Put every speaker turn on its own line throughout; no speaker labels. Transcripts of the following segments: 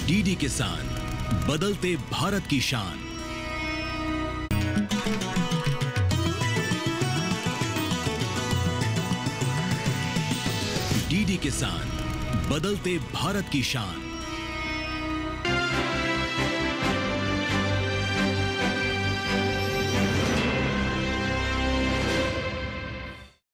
DD किसान, बदलते भारत की शान। डीडी किसान, बदलते भारत की शान।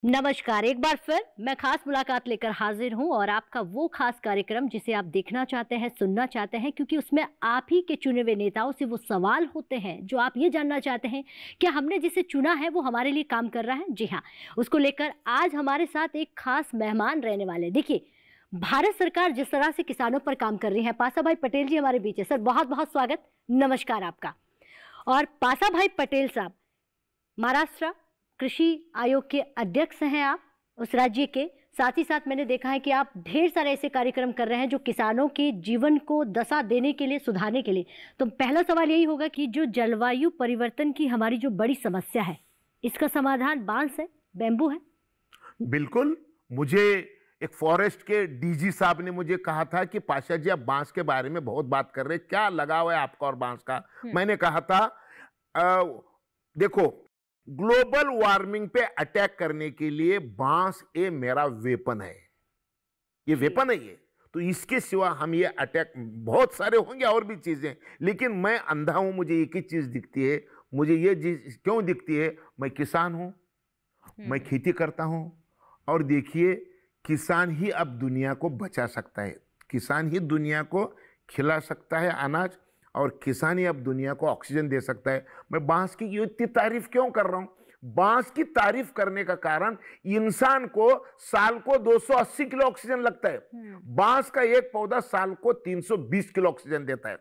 नमस्कार, एक बार फिर मैं खास मुलाकात लेकर हाजिर हूं और आपका वो खास कार्यक्रम जिसे आप देखना चाहते हैं, सुनना चाहते हैं, क्योंकि उसमें आप ही के चुने हुए नेताओं से वो सवाल होते हैं जो आप ये जानना चाहते हैं कि हमने जिसे चुना है वो हमारे लिए काम कर रहा है। जी हाँ, उसको लेकर आज हमारे साथ एक खास मेहमान रहने वाले। देखिए, भारत सरकार जिस तरह से किसानों पर काम कर रही है, पासा भाई पटेल जी हमारे बीच है। सर, बहुत बहुत स्वागत, नमस्कार आपका। और पासा भाई पटेल साहब महाराष्ट्र कृषि आयोग के अध्यक्ष हैं आप उस राज्य के। साथ ही साथ मैंने देखा है कि आप ढेर सारे ऐसे कार्यक्रम कर रहे हैं जो किसानों के जीवन को दशा देने के लिए, सुधारने के लिए। तो पहला सवाल यही होगा कि जो जलवायु परिवर्तन की हमारी जो बड़ी समस्या है, इसका समाधान बांस है, बैम्बू है?
बिल्कुल। मुझे एक फॉरेस्ट के डीजी साहब ने मुझे कहा था कि पाशा जी, आप बांस के बारे में बहुत बात कर रहे हैं, क्या लगाव है आपका और बांस का? मैंने कहा था देखो, ग्लोबल वार्मिंग पे अटैक करने के लिए बांस ये मेरा वेपन है, ये वेपन है ये। तो इसके सिवा हम ये अटैक, बहुत सारे होंगे और भी चीजें, लेकिन मैं अंधा हूं, मुझे एक ही चीज दिखती है। मुझे ये चीज क्यों दिखती है? मैं किसान हूं, मैं खेती करता हूं, और देखिए, किसान ही अब दुनिया को बचा सकता है, किसान ही दुनिया को खिला सकता है अनाज, और किसान ही अब दुनिया को ऑक्सीजन दे सकता है। मैं बांस की इतनी तारीफ क्यों कर रहा हूं? बांस की तारीफ करने का कारण, इंसान को साल को 280 किलो ऑक्सीजन लगता है। बांस का एक पौधा साल को 320 किलो ऑक्सीजन देता है।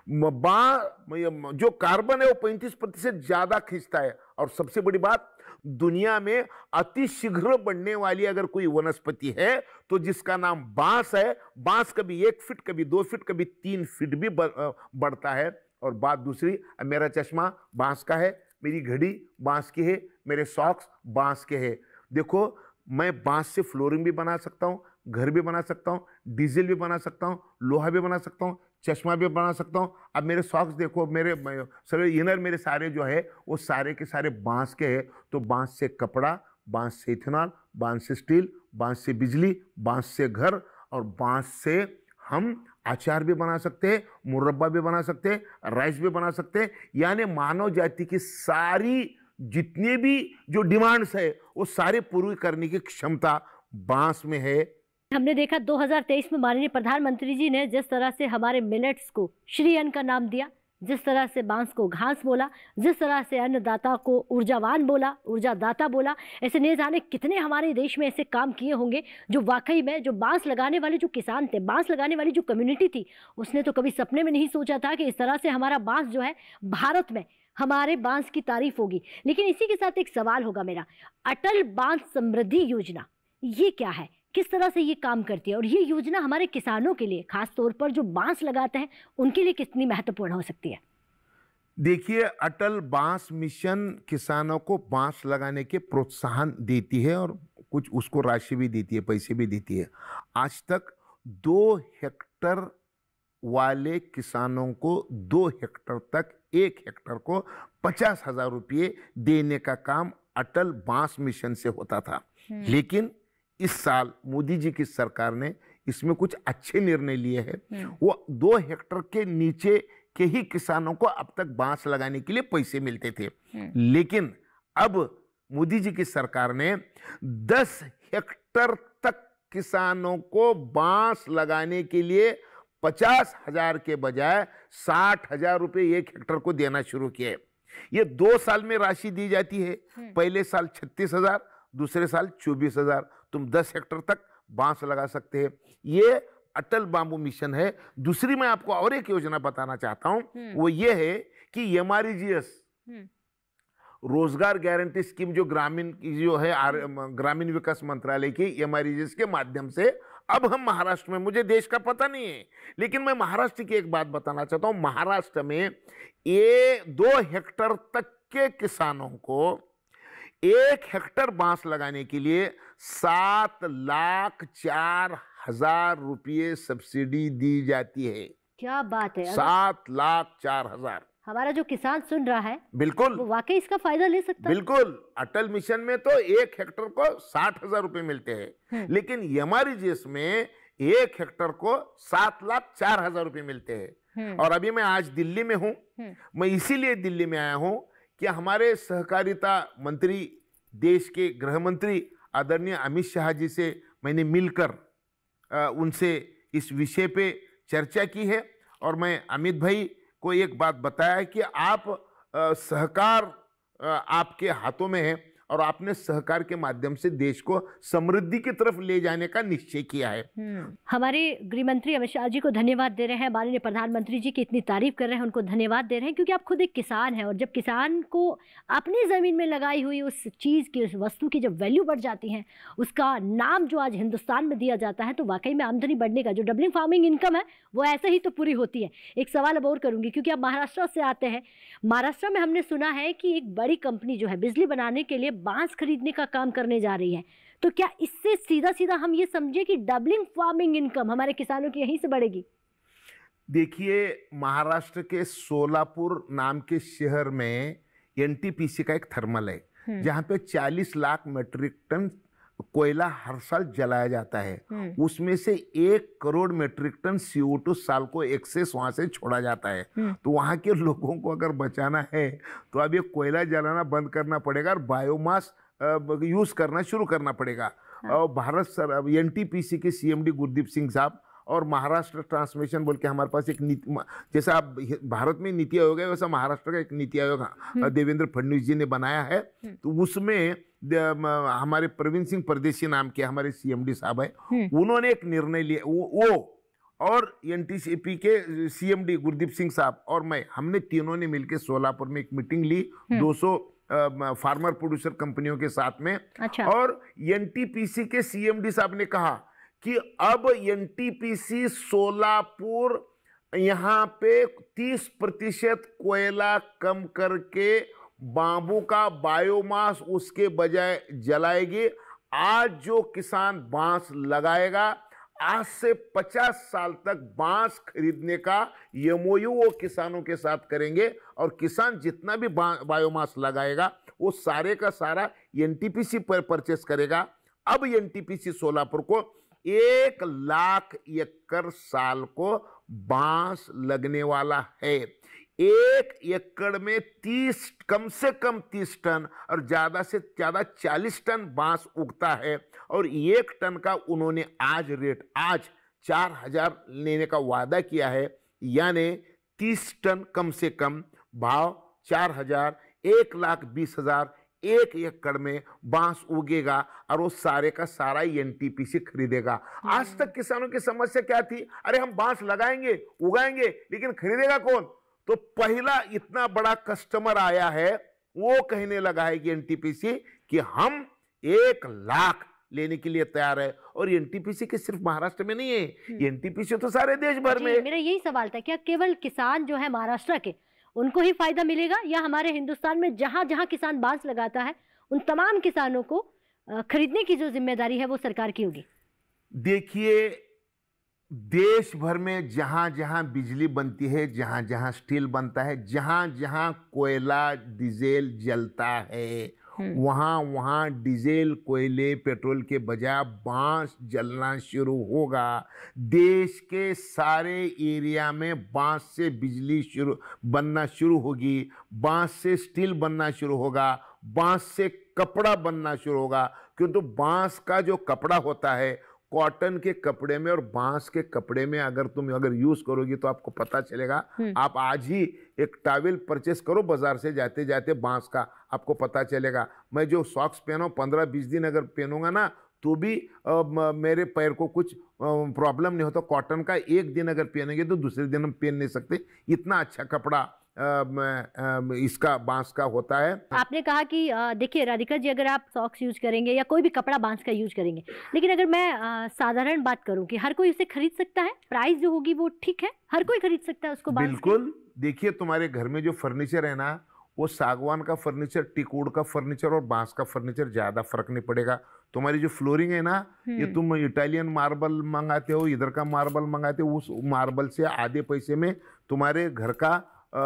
जो कार्बन है वो 35% ज्यादा खींचता है। और सबसे बड़ी बात, दुनिया में अति शीघ्र बढ़ने वाली अगर कोई वनस्पति है तो जिसका नाम बांस है। बांस कभी 1 फीट, कभी 2 फीट, कभी 3 फीट भी बढ़ता है। और बात दूसरी, मेरा चश्मा बांस का है, मेरी घड़ी बांस की है, मेरे सॉक्स बांस के हैं। देखो, मैं बांस से फ्लोरिंग भी बना सकता हूं, घर भी बना सकता हूं, डीजल भी बना सकता हूं, लोहा भी बना सकता हूं, चश्मा भी बना सकता हूं। अब मेरे सॉक्स देखो, मेरे सारे इनर, मेरे सारे जो है वो सारे के सारे बांस के हैं। तो बांस से कपड़ा, बांस से इथेनॉल, बांस से स्टील, बांस से बिजली, बांस से घर, और बांस से हम अचार भी बना सकते हैं, मुरब्बा भी बना सकते हैं, राइस भी बना सकते हैं। यानी मानव जाति की सारी जितने भी जो डिमांड्स है वो सारे पूरी करने की क्षमता बांस में है।
हमने देखा 2023 में माननीय प्रधानमंत्री जी ने जिस तरह से हमारे मिलेट्स को श्री अन्न का नाम दिया, जिस तरह से बांस को घास बोला, जिस तरह से अन्नदाता को ऊर्जावान बोला, ऊर्जादाता बोला, ऐसे नहीं जाने कितने हमारे देश में ऐसे काम किए होंगे जो वाकई में जो बांस लगाने वाले जो किसान थे, बांस लगाने वाली जो कम्युनिटी थी, उसने तो कभी सपने में नहीं सोचा था कि इस तरह से हमारा बांस जो है भारत में हमारे बांस की तारीफ होगी। लेकिन इसी के साथ एक सवाल होगा मेरा, अटल बांस समृद्धि योजना ये क्या है, किस तरह से ये काम करती है, और ये योजना हमारे किसानों के लिए, खास तौर पर जो बांस लगाते हैं, उनके लिए कितनी महत्वपूर्ण हो सकती है?
देखिए, अटल बांस मिशन किसानों को बांस लगाने के प्रोत्साहन देती है और कुछ उसको राशि भी देती है, पैसे भी देती है। आज तक 2 हेक्टर वाले किसानों को 2 हेक्टर तक 1 हेक्टर को 50,000 रुपये देने का काम अटल बांस मिशन से होता था। लेकिन इस साल मोदी जी की सरकार ने इसमें कुछ अच्छे निर्णय लिए हैं। वो 2 हेक्टर के नीचे के ही किसानों को अब तक बांस लगाने के लिए पैसे मिलते थे, लेकिन अब मोदी जी की सरकार ने 10 हेक्टर तक किसानों को बांस लगाने के लिए 50,000 के बजाय 60,000 रुपये 1 हेक्टर को देना शुरू किए। ये 2 साल में राशि दी जाती है। पहले साल 36,000, दूसरे साल 24,000। तुम 10 हेक्टर तक बांस लगा सकते हैं। ये अटल बांबू मिशन है। दूसरी मैं आपको और एक योजना बताना चाहता हूं, वो ये है कि MRGS रोजगार गारंटी स्कीम, जो ग्रामीण जो है ग्रामीण विकास मंत्रालय की MRGS के माध्यम से अब हम महाराष्ट्र में, मुझे देश का पता नहीं है, लेकिन मैं महाराष्ट्र की एक बात बताना चाहता हूं। महाराष्ट्र में ये 2 हेक्टर तक के किसानों को 1 हेक्टर बांस लगाने के लिए 7,04,000 रुपये सब्सिडी दी जाती है।
क्या बात है!
7,04,000।
हमारा जो किसान सुन रहा है
बिल्कुल
वो वाकई इसका फायदा ले सकता है।
बिल्कुल। अटल मिशन में तो 1 हेक्टर को 60,000 रुपए मिलते हैं, लेकिन एमआरजीएस में 1 हेक्टर को 7,04,000 रुपए मिलते हैं। और अभी मैं आज दिल्ली में हूं। मैं इसीलिए दिल्ली में आया हूं कि हमारे सहकारिता मंत्री, देश के गृह मंत्री आदरणीय अमित शाह जी से मैंने मिलकर उनसे इस विषय पे चर्चा की है। और मैं अमित भाई को एक बात बताया कि आप सहकार आपके हाथों में है और आपने सहकार के माध्यम से देश को समृद्धि की तरफ ले जाने का निश्चय किया है।
हमारे गृह मंत्री अमित शाह जी को धन्यवाद दे रहे हैं, माननीय प्रधानमंत्री जी की इतनी तारीफ कर रहे हैं, उनको धन्यवाद दे रहे हैं, क्योंकि आप खुद एक किसान हैं। और जब किसान को अपनी ज़मीन में लगाई हुई उस चीज़ की, उस वस्तु की जब वैल्यू बढ़ जाती है, उसका नाम जो आज हिंदुस्तान में दिया जाता है, तो वाकई में आमदनी बढ़ने का जो डबलिंग फार्मिंग इनकम है वो ऐसे ही तो पूरी होती है। एक सवाल अब और करूँगी, क्योंकि आप महाराष्ट्र से आते हैं। महाराष्ट्र में हमने सुना है कि एक बड़ी कंपनी जो है बिजली बनाने के लिए बांस खरीदने का काम करने जा रही है। तो क्या इससे सीधा सीधा हम ये समझे कि डबलिंग फार्मिंग इनकम हमारे किसानों की यहीं से बढ़ेगी?
देखिए, महाराष्ट्र के सोलापुर नाम के शहर में एनटीपीसी का एक थर्मल है, जहां पे 40 लाख मीट्रिक टन कोयला हर साल जलाया जाता है। उसमें से 1 करोड़ मीट्रिक टन CO2 साल को एक्सेस वहां से छोड़ा जाता है। तो वहां के लोगों को अगर बचाना है तो अब ये कोयला जलाना बंद करना पड़ेगा और बायोमास यूज करना शुरू करना पड़ेगा। और भारत सर एनटीपीसी के CMD गुरदीप सिंह साहब और महाराष्ट्र ट्रांसमिशन बोल के हमारे पास एक नीति, जैसा आप भारत में नीति आयोग है वैसा महाराष्ट्र का एक नीति आयोग देवेंद्र फडणवीस जी ने बनाया है। तो उसमें हमारे प्रवीण सिंह परदेशी नाम के हमारे CMD साहब है, उन्होंने एक निर्णय लिया। वो और एनटीपीसी के CMD गुरदीप सिंह साहब और मैं, हमने तीनों ने मिलकर सोलापुर में एक मीटिंग ली 200 फार्मर प्रोड्यूसर कंपनियों के साथ में।
अच्छा।
और एनटीपीसी के CMD साहब ने कहा कि अब एनटीपीसी सोलापुर यहाँ पे 30% कोयला कम करके बांबू का बायोमास उसके बजाय जलाएगी। आज जो किसान बांस लगाएगा, आज से 50 साल तक बांस खरीदने का MOU वो किसानों के साथ करेंगे और किसान जितना भी बायोमास लगाएगा वो सारे का सारा एनटीपीसी पर परचेस करेगा। अब एनटीपीसी सोलापुर को 1 लाख एकड़ साल को बांस लगने वाला है। 1 एकड़ में 30 कम से कम 30 टन और ज्यादा से ज्यादा 40 टन बांस उगता है। और 1 टन का उन्होंने आज 4,000 लेने का वादा किया है, यानी 30 टन कम से कम भाव 4,000, 1,20,000 1 एकड़ में बांस उगेगा और वो सारे का सारा एनटीपीसी खरीदेगा। आज तक किसानों की समस्या क्या थी? अरे हम बांस लगाएंगे, उगाएंगे, लेकिन खरीदेगा कौन? तो पहला इतना बड़ा कस्टमर आया है, वो कहने लगा है कि एनटीपीसी कि हम 1 लाख लेने के लिए तैयार है। और एनटीपीसी के सिर्फ महाराष्ट्र में नहीं है, एनटीपीसी तो सारे देश भर में।
मेरा यही सवाल था, क्या केवल किसान जो है महाराष्ट्र के उनको ही फायदा मिलेगा, या हमारे हिंदुस्तान में जहां जहां किसान बांस लगाता है उन तमाम किसानों को खरीदने की जो जिम्मेदारी है वो सरकार की होगी?
देखिए, देश भर में जहां जहां बिजली बनती है, जहां जहां स्टील बनता है, जहां जहां कोयला डीजल जलता है, वहां वहां डीजल कोयले पेट्रोल के बजाय बांस जलना शुरू होगा। देश के सारे एरिया में बांस से बिजली बनना शुरू होगी, बांस से स्टील बनना शुरू होगा, बांस से कपड़ा बनना शुरू होगा। क्योंकि बांस का जो कपड़ा होता है, कॉटन के कपड़े में और बांस के कपड़े में अगर यूज करोगी तो आपको पता चलेगा। आप आज ही एक टॉवेल परचेस करो बाजार से जाते जाते बांस का, आपको पता चलेगा। मैं जो सॉक्स पहना 15-20 दिन अगर पहनूंगा ना तो भी मेरे पैर को कुछ प्रॉब्लम नहीं होता। कॉटन का 1 दिन अगर पहनेंगे तो दूसरे दिन हम पहन नहीं सकते, इतना अच्छा कपड़ा इसका बांस का होता है।
आपने कहा कि देखिए राधिका जी, अगर आप सॉक्स यूज करेंगे या कोई भी कपड़ा बांस का यूज करेंगे, लेकिन अगर मैं साधारण बात करूं कि हर कोई उसे खरीद सकता है, प्राइस जो होगी वो ठीक है, हर कोई खरीद सकता है उसको?
बिल्कुल। देखिए, तुम्हारे घर में जो फर्नीचर है ना, वो सागवान का फर्नीचर, टीकवुड का फर्नीचर और बांस का फर्नीचर ज्यादा फर्क नहीं पड़ेगा। तुम्हारी जो फ्लोरिंग है ना, ये तुम इटालियन मार्बल मंगाते हो, इधर का मार्बल मंगाते हो, उस मार्बल से आधे पैसे में तुम्हारे घर का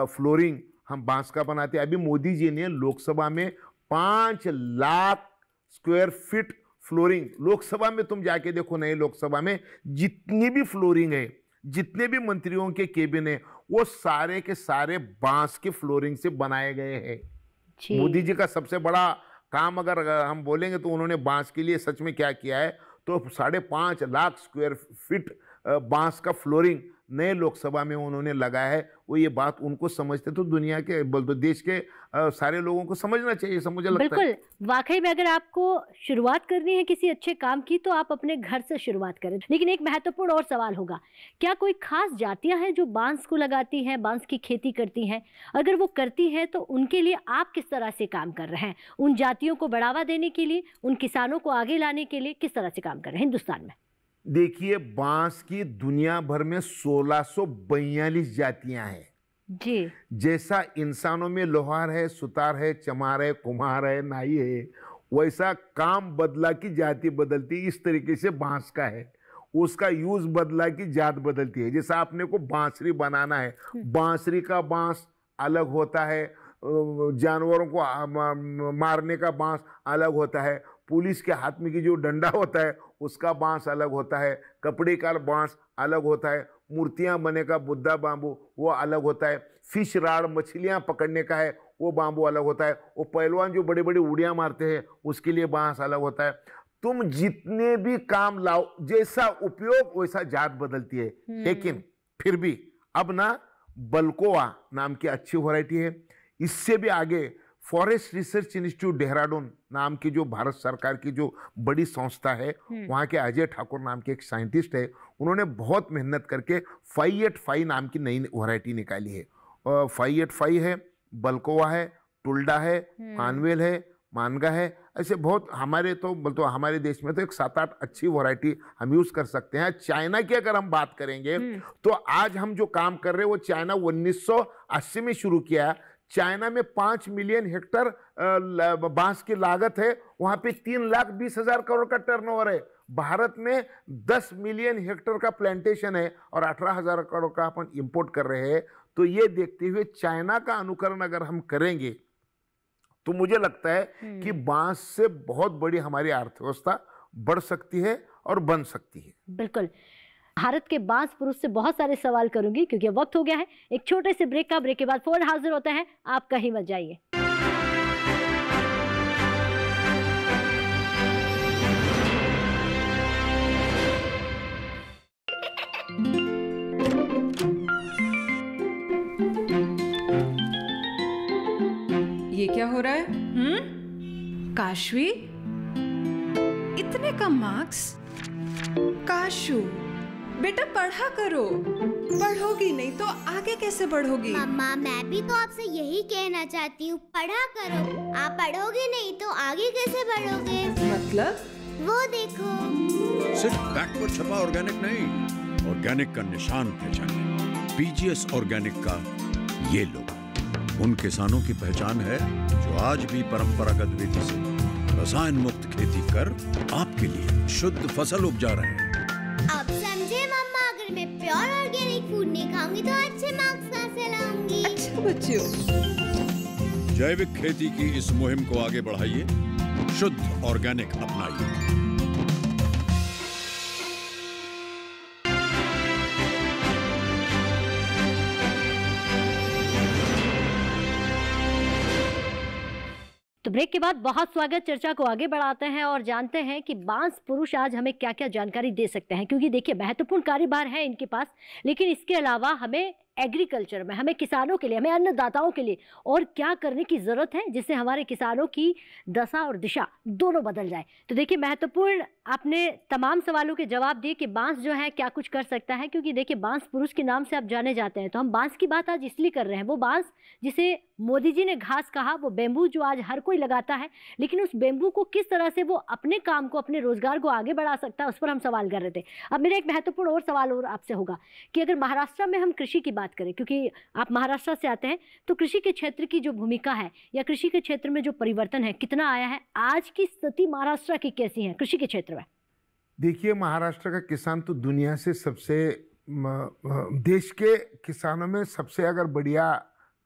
फ्लोरिंग हम बांस का बनाते हैं। अभी मोदी जी ने लोकसभा में 5 lakh square feet flooring, Lok Sabha में तुम जाके देखो, नई लोकसभा में जितनी भी फ्लोरिंग है, जितने भी मंत्रियों के केबिन है, वो सारे के सारे बांस के फ्लोरिंग से बनाए गए हैं। मोदी जी का सबसे बड़ा काम अगर हम बोलेंगे तो उन्होंने बांस के लिए सच में क्या किया है, तो 5.5 लाख स्क्वायर फीट बांस का फ्लोरिंग नए लोकसभा में उन्होंने लगाया है। वो ये बात उनको समझते तो दुनिया के बोल तो देश के सारे लोगों को समझना चाहिए, सब मुझे लगता है।
बिल्कुल, वाकई में अगर आपको शुरुआत करनी है किसी अच्छे काम की तो आप अपने घर से शुरुआत करें। लेकिन एक महत्वपूर्ण और सवाल होगा, क्या कोई खास जातियां हैं जो बांस को लगाती हैं, बांस की खेती करती हैं? अगर वो करती हैं तो उनके लिए आप किस तरह से काम कर रहे हैं? उन जातियों को बढ़ावा देने के लिए, उन किसानों को आगे लाने के लिए किस तरह से काम कर रहे हैं हिंदुस्तान में?
देखिए, बांस की दुनिया भर में 1642 जातियां हैं
जी।
जैसा इंसानों में लोहार है, सुतार है, चमार है, कुम्हार है, नाई है, वैसा काम बदला की जाति बदलती, इस तरीके से बांस का है। उसका यूज बदला की जात बदलती है। जैसा आपने को बांसुरी बनाना है, बांसुरी का बांस अलग होता है, जानवरों को मारने का बांस अलग होता है, पुलिस के हाथ में की जो डंडा होता है उसका बांस अलग होता है, कपड़े का बांस अलग होता है, मूर्तियां बने का बुद्धा बांबू वो अलग होता है, फिश राड मछलियां पकड़ने का है वो बांबू अलग होता है, वो पहलवान जो बड़े बड़े उड़ियां मारते हैं उसके लिए बांस अलग होता है। तुम जितने भी काम लाओ, जैसा उपयोग वैसा जात बदलती है। लेकिन फिर भी अब ना बल्कोवा नाम की अच्छी वैरायटी है। इससे भी आगे फॉरेस्ट रिसर्च इंस्टीट्यूट देहरादून नाम की जो भारत सरकार की जो बड़ी संस्था है, वहाँ के अजय ठाकुर नाम के एक साइंटिस्ट है, उन्होंने बहुत मेहनत करके 585 नाम की नई वैरायटी निकाली है। 585 है, बल्कोवा है, टुल्डा है, कानवेल है, मानगा है, ऐसे बहुत हमारे तो बोलते हमारे देश में तो एक 7-8 अच्छी वैरायटी हम यूज कर सकते हैं। चाइना की अगर हम बात करेंगे तो आज हम जो काम कर रहे हैं वो चाइना 1980 में शुरू किया। चाइना में 5 मिलियन हेक्टर बांस की लागत है, वहां पे 3,20,000 करोड़ का टर्नओवर है। भारत में 10 मिलियन हेक्टर का प्लांटेशन है और 18,000 करोड़ का अपन इंपोर्ट कर रहे हैं। तो ये देखते हुए चाइना का अनुकरण अगर हम करेंगे तो मुझे लगता है कि बांस से बहुत बड़ी हमारी अर्थव्यवस्था बढ़ सकती है और बन सकती है।
बिल्कुल, भारत के बांस पुरुष से बहुत सारे सवाल करूंगी क्योंकि वक्त हो गया है एक छोटे से ब्रेक का। ब्रेक के बाद फोन हाजिर होता है, आप कहीं मत जाइए।
ये क्या हो रहा है? काशवी, इतने कम मार्क्स? काशू बेटा पढ़ा करो, पढ़ोगी नहीं तो आगे कैसे बढ़ोगी?
मम्मा मैं भी तो आपसे यही कहना चाहती हूँ, पढ़ा करो। आप पढ़ोगे नहीं तो आगे कैसे बढ़ोगे?
मतलब?
वो देखो।
सिर्फ बैक पर छपा ऑर्गेनिक नहीं, ऑर्गेनिक का निशान पहचाने। पीजीएस ऑर्गेनिक का ये लोगो उन किसानों की पहचान है जो आज भी परंपरागत विधि से रसायन मुक्त खेती कर आपके लिए शुद्ध फसल उपजा रहे हैं।
अब समझे मम्मा, अगर मैं प्योर ऑर्गेनिक फूड नहीं खाऊंगी तो अच्छे मार्क्स कहाँ से लाऊंगी?
अच्छा बच्चों,
जैविक खेती की इस मुहिम को आगे बढ़ाइए, शुद्ध ऑर्गेनिक अपनाइए।
तो ब्रेक के बाद बहुत स्वागत। चर्चा को आगे बढ़ाते हैं और जानते हैं कि बांस पुरुष आज हमें क्या क्या जानकारी दे सकते हैं, क्योंकि देखिए महत्वपूर्ण कार्यभार है इनके पास, लेकिन इसके अलावा हमें एग्रीकल्चर में, हमें किसानों के लिए, हमें अन्नदाताओं के लिए और क्या करने की ज़रूरत है जिससे हमारे किसानों की दशा और दिशा दोनों बदल जाए। तो देखिए महत्वपूर्ण आपने तमाम सवालों के जवाब दिए कि बांस जो है क्या कुछ कर सकता है, क्योंकि देखिए बांस पुरुष के नाम से आप जाने जाते हैं। तो हम बांस की बात आज इसलिए कर रहे हैं, वो बांस जिसे मोदी जी ने घास कहा, वो बेम्बू जो आज हर कोई लगाता है, लेकिन उस बेम्बू को किस तरह से वो अपने काम को, अपने रोजगार को आगे बढ़ा सकता है, उस पर हम सवाल कर रहे थे। अब मेरा एक महत्वपूर्ण और सवाल और आपसे होगा कि अगर महाराष्ट्र में हम कृषि की बात करें, क्योंकि आप महाराष्ट्र से आते हैं, तो कृषि के क्षेत्र की जो भूमिका है या कृषि के क्षेत्र में जो परिवर्तन है कितना आया है, आज की स्थिति महाराष्ट्र की कैसी है कृषि के क्षेत्र में?
देखिए, महाराष्ट्र का किसान तो दुनिया से सबसे देश के किसानों में सबसे अगर बढ़िया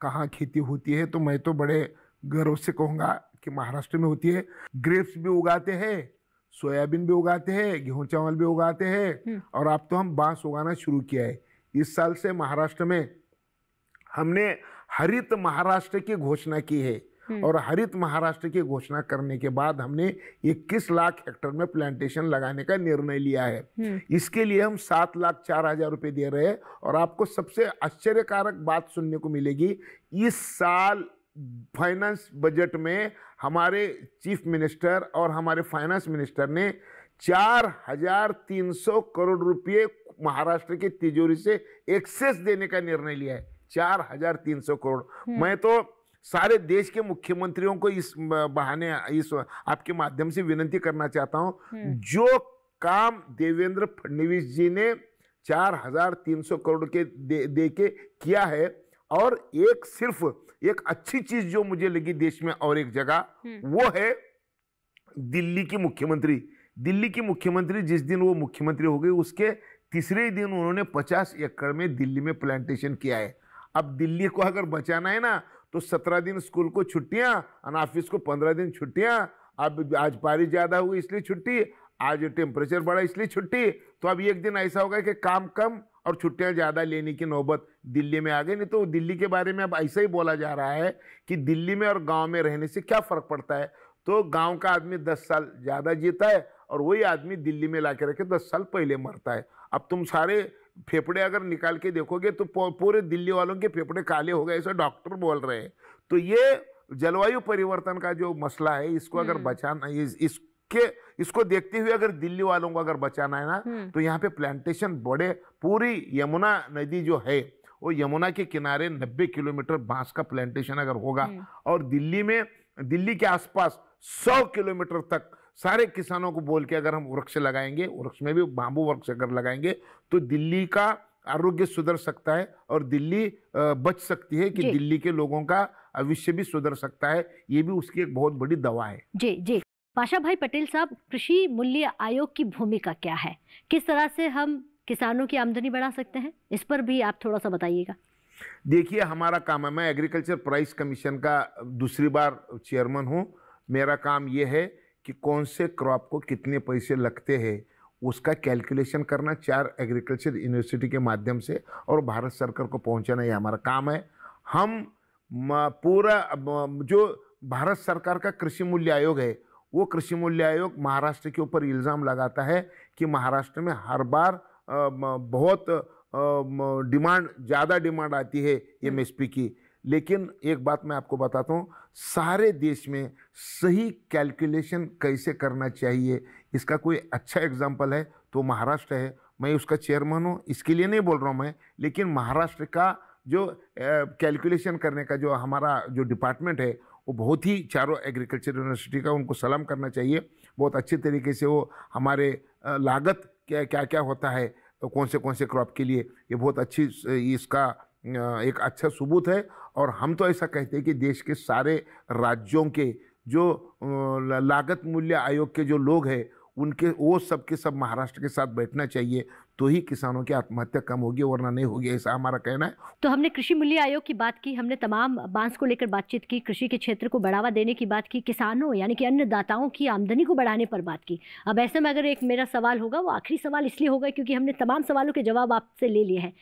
कहाँ खेती होती है तो मैं तो बड़े गर्व से कहूँगा कि महाराष्ट्र में होती है। ग्रेप्स भी उगाते हैं, सोयाबीन भी उगाते हैं, गेहूं चावल भी उगाते हैं, और अब तो हम बांस उगाना शुरू किया है। इस साल से महाराष्ट्र में हमने हरित महाराष्ट्र की घोषणा की है, और हरित महाराष्ट्र की घोषणा करने के बाद हमने 21 लाख हेक्टेयर में प्लांटेशन लगाने का निर्णय लिया है। इसके लिए हम 7,04,000 रुपए दे रहे हैं। और आपको सबसे आश्चर्यकारक बात सुनने को मिलेगी, इस साल फाइनेंस बजट में हमारे चीफ मिनिस्टर और हमारे फाइनेंस मिनिस्टर ने 4,300 करोड़ रुपए महाराष्ट्र की तिजोरी से एक्सेस देने का निर्णय लिया है। 4,300 करोड़। मैं तो सारे देश के मुख्यमंत्रियों को इस बहाने, इस आपके माध्यम से विनती करना चाहता हूं, जो काम देवेंद्र फडणवीस जी ने 4,300 करोड़ के दे के किया है, और सिर्फ एक अच्छी चीज जो मुझे लगी देश में और एक जगह, वो है दिल्ली की मुख्यमंत्री। दिल्ली की मुख्यमंत्री जिस दिन वो मुख्यमंत्री हो गई, उसके तीसरे दिन उन्होंने 50 एकड़ में दिल्ली में प्लांटेशन किया है। अब दिल्ली को अगर बचाना है ना, तो 17 दिन स्कूल को छुट्टियां और ऑफिस को 15 दिन छुट्टियां। अब आज बारिश ज्यादा हुई इसलिए छुट्टी, आज टेम्परेचर बढ़ा इसलिए छुट्टी। तो अब एक दिन ऐसा होगा कि काम कम और छुट्टियां ज्यादा लेने की नौबत दिल्ली में आ गई। नहीं तो दिल्ली के बारे में अब ऐसा ही बोला जा रहा है कि दिल्ली में और गांव में रहने से क्या फर्क पड़ता है। तो गांव का आदमी 10 साल ज्यादा जीता है, और वही आदमी दिल्ली में लाके रखे 10 साल पहले मरता है। अब तुम सारे फेफड़े अगर निकाल के देखोगे तो पूरे दिल्ली वालों के फेफड़े काले हो गए, ऐसा डॉक्टर बोल रहे हैं। तो ये जलवायु परिवर्तन का जो मसला है, इसको अगर बचाना, इसको देखते हुए अगर दिल्ली वालों को अगर बचाना है ना, तो यहाँ पे प्लांटेशन बड़े, पूरी यमुना नदी जो है, वो यमुना के किनारे 90 किलोमीटर बांस का प्लांटेशन अगर होगा, और दिल्ली के आसपास 100 किलोमीटर तक सारे किसानों को बोल के अगर हम वृक्ष लगाएंगे, वृक्ष में भी बाम्बू वृक्ष अगर लगाएंगे, तो दिल्ली का आरोग्य सुधर सकता है और दिल्ली बच सकती है, कि दिल्ली के लोगों का भविष्य भी सुधर सकता है। ये भी उसकी एक बहुत बड़ी दवा है।
जी जी, पाशा भाई पटेल साहब, कृषि मूल्य आयोग की भूमिका क्या है? किस तरह से हम किसानों की आमदनी बढ़ा सकते हैं, इस पर भी आप थोड़ा सा बताइएगा।
देखिए, हमारा काम है, मैं एग्रीकल्चर प्राइस कमीशन का दूसरी बार चेयरमैन हूँ। मेरा काम ये है कि कौन से क्रॉप को कितने पैसे लगते हैं उसका कैलकुलेशन करना 4 एग्रीकल्चर यूनिवर्सिटी के माध्यम से, और भारत सरकार को पहुंचाना, ये हमारा काम है। हम पूरा जो भारत सरकार का कृषि मूल्य आयोग है, वो कृषि मूल्य आयोग महाराष्ट्र के ऊपर इल्ज़ाम लगाता है कि महाराष्ट्र में हर बार बहुत ज़्यादा डिमांड आती है एमएसपी की। लेकिन एक बात मैं आपको बताता हूँ, सारे देश में सही कैलकुलेशन कैसे करना चाहिए, इसका कोई अच्छा एग्जाम्पल है तो महाराष्ट्र है। मैं उसका चेयरमैन हूँ, इसके लिए नहीं बोल रहा हूँ मैं, लेकिन महाराष्ट्र का जो कैलकुलेशन करने का जो हमारा जो डिपार्टमेंट है, वो बहुत ही, चारों एग्रीकल्चर यूनिवर्सिटी का उनको सलाम करना चाहिए। बहुत अच्छे तरीके से वो हमारे लागत क्या क्या होता है, तो कौन से क्रॉप के लिए, ये बहुत अच्छी, इसका एक अच्छा सबूत है। और हम तो ऐसा कहते हैं कि देश के सारे राज्यों के जो लागत मूल्य आयोग के जो लोग हैं, उनके वो सब के सब महाराष्ट्र के साथ बैठना चाहिए, तो ही किसानों की आत्महत्या कम होगी, वरना नहीं होगी, ऐसा हमारा कहना है।
तो हमने कृषि मूल्य आयोग की बात की, हमने तमाम बांस को लेकर बातचीत की, कृषि के क्षेत्र को बढ़ावा देने की बात की, किसानों यानी कि अन्नदाताओं की आमदनी को बढ़ाने पर बात की। अब ऐसे में अगर एक मेरा सवाल होगा, वो आखिरी सवाल इसलिए होगा क्योंकि हमने तमाम सवालों के जवाब आपसे ले लिए हैं।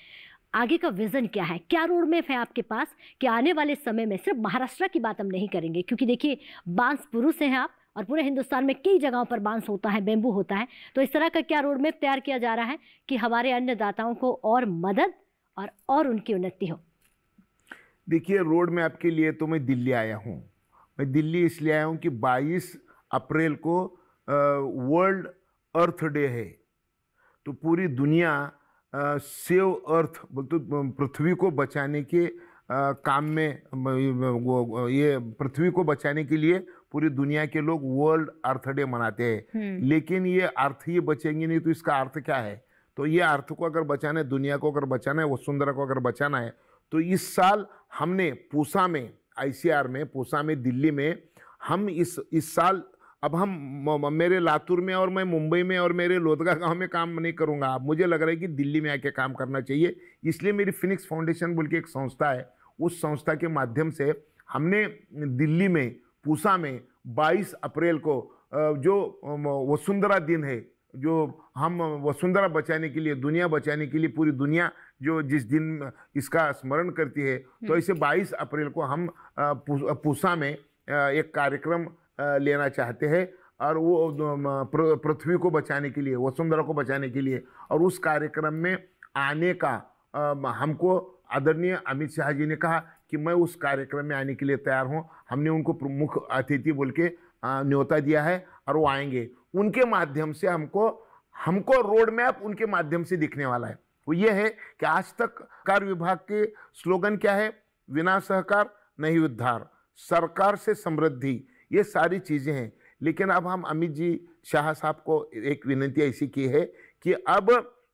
आगे का विजन क्या है, क्या रोड मैप है आपके पास कि आने वाले समय में, सिर्फ महाराष्ट्र की बात हम नहीं करेंगे क्योंकि देखिए बांस पुरुष हैं आप, और पूरे हिंदुस्तान में कई जगहों पर बांस होता है, बेम्बू होता है, तो इस तरह का क्या रोड मैप तैयार किया जा रहा है कि हमारे अन्नदाताओं को और मदद और उनकी उन्नति हो?
देखिए, रोड मैप के लिए तो मैं दिल्ली आया हूँ। मैं दिल्ली इसलिए आया हूँ कि 22 अप्रैल को वर्ल्ड अर्थ डे है, तो पूरी दुनिया सेव अर्थ बोलते, पृथ्वी को बचाने के काम में ये पृथ्वी को बचाने के लिए पूरी दुनिया के लोग वर्ल्ड अर्थ डे मनाते हैं। लेकिन ये अर्थ ही बचेंगे नहीं तो इसका अर्थ क्या है? तो ये अर्थ को अगर बचाना है, दुनिया को अगर बचाना है, वसुंधरा को अगर बचाना है, तो इस साल हमने पूसा में, ICR में, पूसा में, दिल्ली में, हम इस साल अब हम मेरे लातूर में और मैं मुंबई में और मेरे लोधगा गांव में काम नहीं करूंगा। अब मुझे लग रहा है कि दिल्ली में आके काम करना चाहिए। इसलिए मेरी फिनिक्स फाउंडेशन बोल के एक संस्था है, उस संस्था के माध्यम से हमने दिल्ली में पूसा में 22 अप्रैल को जो वसुंधरा दिन है, जो हम वसुंधरा बचाने के लिए, दुनिया बचाने के लिए पूरी दुनिया जो जिस दिन इसका स्मरण करती है, तो ऐसे 22 अप्रैल को हम पूसा में एक कार्यक्रम लेना चाहते हैं और वो पृथ्वी को बचाने के लिए, वसुंधरा को बचाने के लिए। और उस कार्यक्रम में आने का हमको आदरणीय अमित शाह जी ने कहा कि मैं उस कार्यक्रम में आने के लिए तैयार हूं। हमने उनको प्रमुख अतिथि बोल के न्योता दिया है और वो आएंगे। उनके माध्यम से हमको रोड मैप उनके माध्यम से दिखने वाला है। वो ये है कि आज तक कार विभाग के स्लोगन क्या है? बिना सहकार नहीं उद्धार, सरकार से समृद्धि, ये सारी चीज़ें हैं। लेकिन अब हम अमित जी शाह साहब को एक विनती ऐसी की है कि अब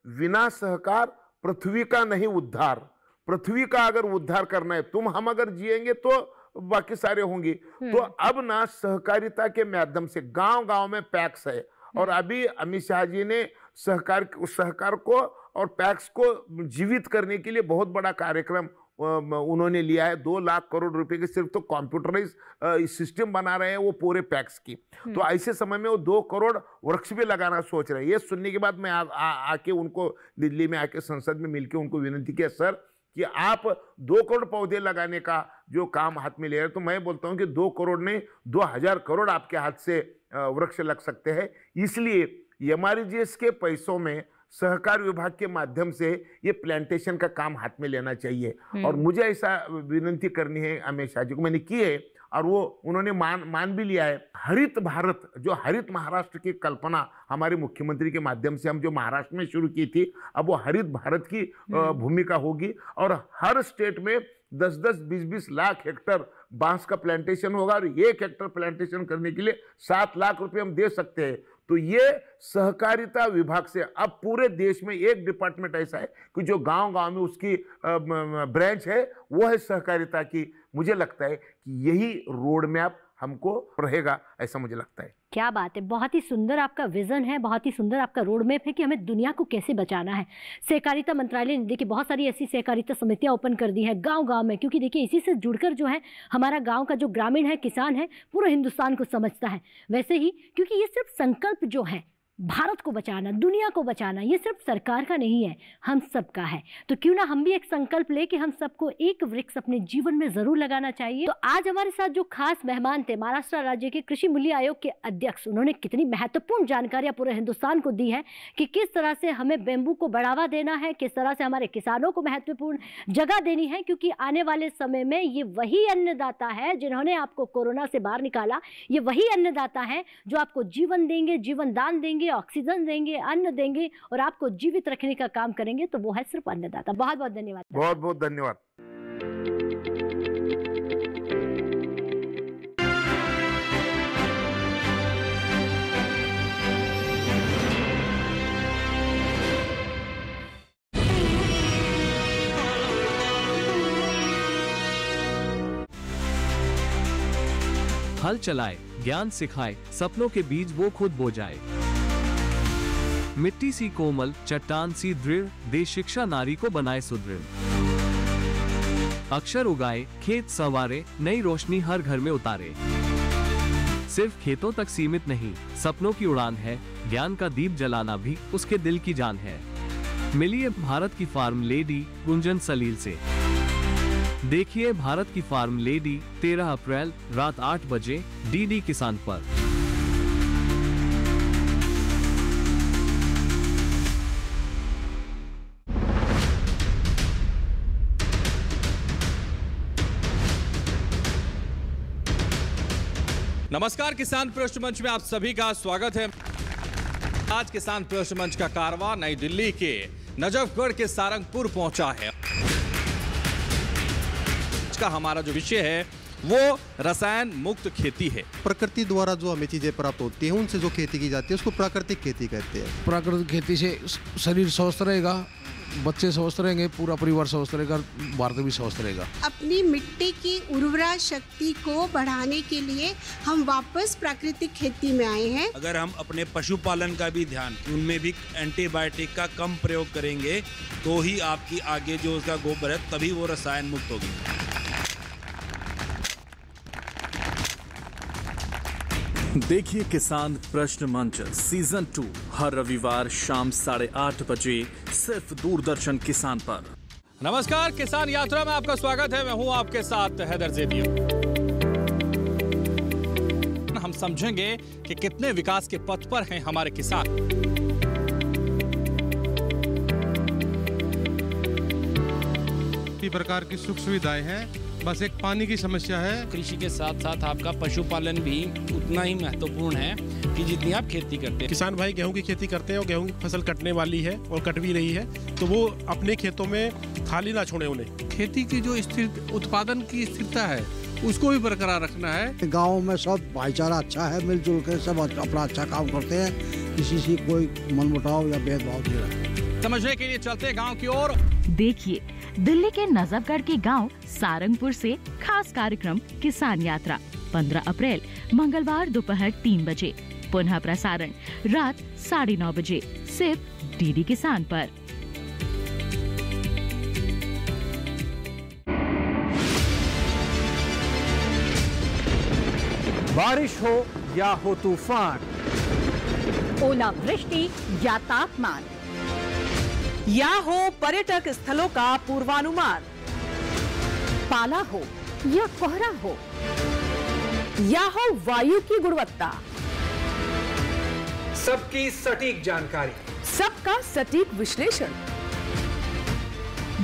बिना सहकार पृथ्वी का नहीं उद्धार, पृथ्वी का अगर उद्धार करना है, हम अगर जिएंगे तो बाकी सारे होंगे। तो अब ना सहकारिता के माध्यम से गांव गांव में पैक्स है और अभी अमित शाह जी ने सहकार को और पैक्स को जीवित करने के लिए बहुत बड़ा कार्यक्रम उन्होंने लिया है। 2 लाख करोड़ रुपए के सिर्फ तो कंप्यूटराइज सिस्टम बना रहे हैं वो पूरे पैक्स की। तो ऐसे समय में वो 2 करोड़ वृक्ष भी लगाना सोच रहे हैं। ये सुनने के बाद मैं आके उनको दिल्ली में आके संसद में मिलकर उनको विनती किया, सर कि आप 2 करोड़ पौधे लगाने का जो काम हाथ में ले रहे हैं, तो मैं बोलता हूं कि 2 करोड़ नहीं 2000 करोड़ आपके हाथ से वृक्ष लग सकते हैं। इसलिए MRGS के पैसों में सहकार विभाग के माध्यम से ये प्लांटेशन का काम हाथ में लेना चाहिए। और मुझे ऐसा विनती करनी है अमित शाह जी को, मैंने की है और वो उन्होंने मान भी लिया है। हरित भारत, जो हरित महाराष्ट्र की कल्पना हमारे मुख्यमंत्री के माध्यम से हम जो महाराष्ट्र में शुरू की थी, अब वो हरित भारत की भूमिका होगी और हर स्टेट में 10-10, 20-20 लाख हेक्टर बांस का प्लांटेशन होगा और 1 हेक्टर प्लांटेशन करने के लिए 7 लाख रुपए हम दे सकते हैं। तो ये सहकारिता विभाग से अब पूरे देश में एक डिपार्टमेंट ऐसा है कि जो गांव-गांव में उसकी ब्रांच है, वो है सहकारिता की। मुझे लगता है कि यही रोड मैप हमको रहेगा, ऐसा मुझे लगता है।
क्या बात है, बहुत ही सुंदर आपका विजन है, बहुत ही सुंदर आपका रोड मैप है कि हमें दुनिया को कैसे बचाना है। सहकारिता मंत्रालय ने देखिए बहुत सारी ऐसी सहकारिता समितियां ओपन कर दी हैं गांव-गांव में, क्योंकि देखिए इसी से जुड़कर जो है हमारा गांव का जो ग्रामीण है, किसान है, पूरा हिंदुस्तान को समझता है। वैसे ही क्योंकि ये सिर्फ संकल्प जो है भारत को बचाना, दुनिया को बचाना, ये सिर्फ सरकार का नहीं है, हम सबका है। तो क्यों ना हम भी एक संकल्प ले कि हम सबको एक वृक्ष अपने जीवन में जरूर लगाना चाहिए। तो आज हमारे साथ जो खास मेहमान थे, महाराष्ट्र राज्य के कृषि मूल्य आयोग के अध्यक्ष, उन्होंने कितनी महत्वपूर्ण जानकारियां पूरे हिंदुस्तान को दी है कि किस तरह से हमें बेम्बू को बढ़ावा देना है, किस तरह से हमारे किसानों को महत्वपूर्ण जगह देनी है, क्योंकि आने वाले समय में ये वही अन्नदाता है जिन्होंने आपको कोरोना से बाहर निकाला। ये वही अन्नदाता है जो आपको जीवन देंगे, जीवन दान देंगे, ऑक्सीजन देंगे, अन्न देंगे और आपको जीवित रखने का काम करेंगे। तो वो है सिर्फ अन्नदाता। बहुत बहुत धन्यवाद।
बहुत बहुत धन्यवाद।
हल चलाए, ज्ञान सिखाए, सपनों के बीज वो खुद बो जाए। मिट्टी सी कोमल, चट्टान सी दृढ़, दे शिक्षा नारी को बनाए सुदृढ़। अक्षर उगाए, खेत संवारे, नई रोशनी हर घर में उतारे। सिर्फ खेतों तक सीमित नहीं, सपनों की उड़ान है, ज्ञान का दीप जलाना भी उसके दिल की जान है। मिलिए भारत की फार्म लेडी गुंजन सलील से। देखिए भारत की फार्म लेडी 13 अप्रैल रात 8 बजे DD किसान पर।
नमस्कार, किसान पृष्ठ मंच में आप सभी का स्वागत है। आज किसान पृष्ठ मंच का कारवां नई दिल्ली के नजफगढ़ के सारंगपुर पहुंचा है। का हमारा जो विषय है वो रसायन मुक्त खेती है।
प्रकृति द्वारा जो हमें चीजें प्राप्त होती हैं उनसे जो खेती की जाती है उसको प्राकृतिक खेती कहते हैं।
प्राकृतिक खेती से शरीर स्वस्थ रहेगा, बच्चे स्वस्थ रहेंगे, पूरा परिवार स्वस्थ रहेगा, भारत भी स्वस्थ रहेगा।
अपनी मिट्टी की उर्वरा शक्ति को बढ़ाने के लिए हम वापस प्राकृतिक खेती में आए हैं।
अगर हम अपने पशुपालन का भी ध्यान, उनमें भी एंटीबायोटिक का कम प्रयोग करेंगे तो ही आपकी आगे जो उसका गोबर है तभी वो रसायन मुक्त होगी।
देखिए किसान प्रश्न मंच सीजन 2 हर रविवार शाम 8:30 बजे सिर्फ दूरदर्शन किसान पर।
नमस्कार, किसान यात्रा में आपका स्वागत है। मैं हूं आपके साथ हैदर ज़ेदी। हम समझेंगे कि कितने विकास के पथ पर हैं हमारे किसान।
कई प्रकार की सुख सुविधाएं हैं, बस एक पानी की समस्या है।
कृषि के साथ साथ आपका पशुपालन भी उतना ही महत्वपूर्ण है कि जितनी आप खेती करते हैं।
किसान भाई गेहूं की खेती करते हैं और गेहूं की फसल कटने वाली है और कट भी रही है, तो वो अपने खेतों में खाली ना छोड़े उन्हें।
खेती की जो स्थिर उत्पादन की स्थिरता है उसको भी बरकरार रखना है।
गाँव में सब भाईचारा अच्छा है, मिलजुल कर सब अपना अच्छा काम करते हैं, किसी से कोई मनमुटाव या भेदभाव नहीं रखते।
समझने के लिए चलते हैं गाँव की ओर।
देखिए दिल्ली के नजफगढ़ के गांव सारंगपुर से खास कार्यक्रम किसान यात्रा 15 अप्रैल मंगलवार दोपहर 3 बजे, पुनः प्रसारण रात 9:30 बजे सिर्फ डीडी किसान पर।
बारिश हो या हो तूफान,
ओलावृष्टि या तापमान, या हो पर्यटक स्थलों का पूर्वानुमान, पाला हो या कोहरा हो, या हो वायु की गुणवत्ता,
सबकी सटीक जानकारी,
सबका सटीक विश्लेषण।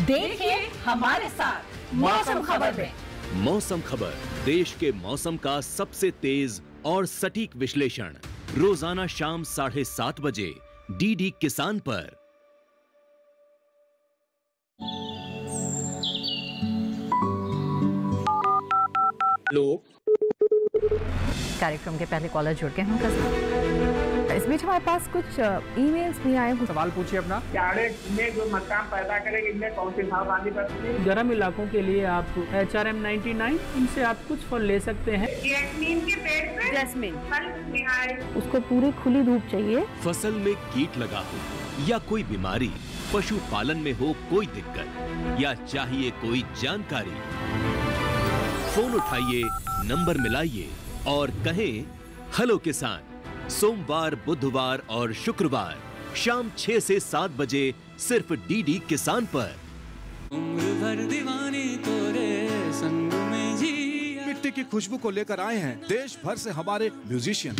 देखिए हमारे साथ मौसम खबर में।
मौसम खबर, देश के मौसम का सबसे तेज और सटीक विश्लेषण, रोजाना शाम 7:30 बजे डीडी किसान पर।
लोग कार्यक्रम के पहले कॉलर जुड़ गए हैं। इस बीच हमारे पास कुछ ईमेल्स भी आए हैं।
सवाल पूछिए अपना।
में जो मकान पैदा करेंगे इनमें कौन सी सावधानी बरतनी है?
गर्म इलाकों के लिए आप HRM 99 इनसे आप कुछ फल ले सकते हैं।
जैस्मीन के पेड़ पे
जैस्मीन
उसको पूरी खुली धूप चाहिए।
फसल में कीट लगा हो या कोई बीमारी, पशुपालन में हो कोई दिक्कत या चाहिए कोई जानकारी, फोन उठाइए, नंबर मिलाइए और कहें हेलो किसान। सोमवार, बुधवार और शुक्रवार शाम 6 से 7 बजे सिर्फ डीडी किसान पर।
उम्र भर दीवानी तोरे संग में जी।
मिट्टी की खुशबू को लेकर आए हैं देश भर से हमारे म्यूजिशियन।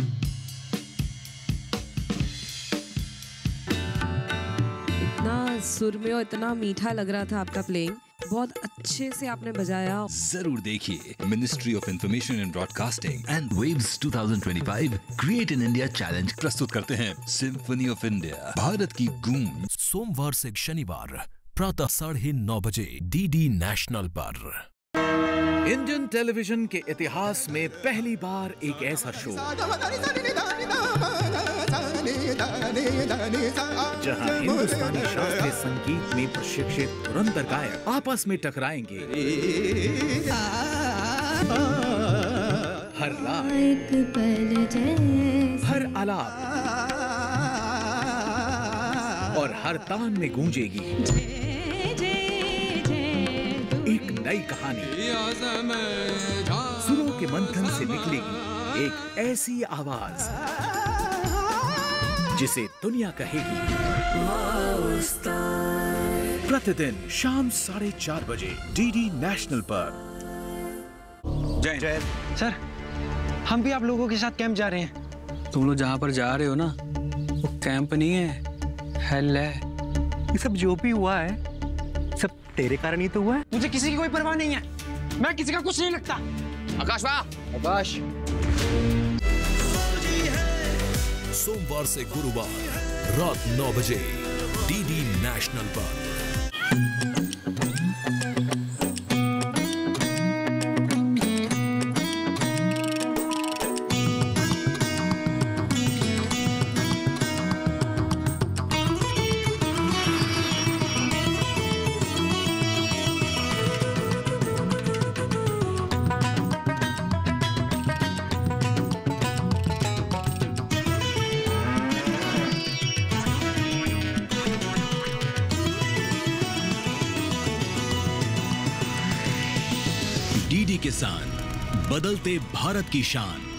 इतना सुर में और इतना मीठा लग रहा था आपका प्लेइंग, बहुत अच्छे से आपने बजाया।
जरूर देखिए ministry of information and broadcasting and waves 2025 create in India challenge प्रस्तुत करते हैं सिम्फनी ऑफ इंडिया, भारत की गूंज।
सोमवार से शनिवार प्रातः 9:30 बजे डीडी नेशनल पर।
इंडियन टेलीविजन के इतिहास में पहली बार एक ऐसा शो जहां हिंदुस्तानी शास्त्रीय संगीत में प्रशिक्षित धुरंधर गायक आपस में टकराएंगे। हर राग, हर आलाप और हर तान में गूंजेगी एक नई कहानी। सुरों के मंथन से निकलेगी एक ऐसी आवाज जिसे दुनिया कहेगी। प्रतिदिन शाम 4:30 बजे डीडी नेशनल पर।
जय सर, हम भी आप लोगों के साथ कैंप जा रहे हैं।
तुम लोग जहाँ पर जा रहे हो ना, वो कैंप नहीं है, हेल है।
ये सब जो भी हुआ है सब तेरे कारण ही तो हुआ है। मुझे किसी की कोई परवाह नहीं है, मैं किसी का कुछ नहीं लगता।
आकाश वाह, आकाश।
सोमवार से गुरुवार रात 9 बजे डीडी नेशनल पर। डीडी किसान, बदलते भारत की शान।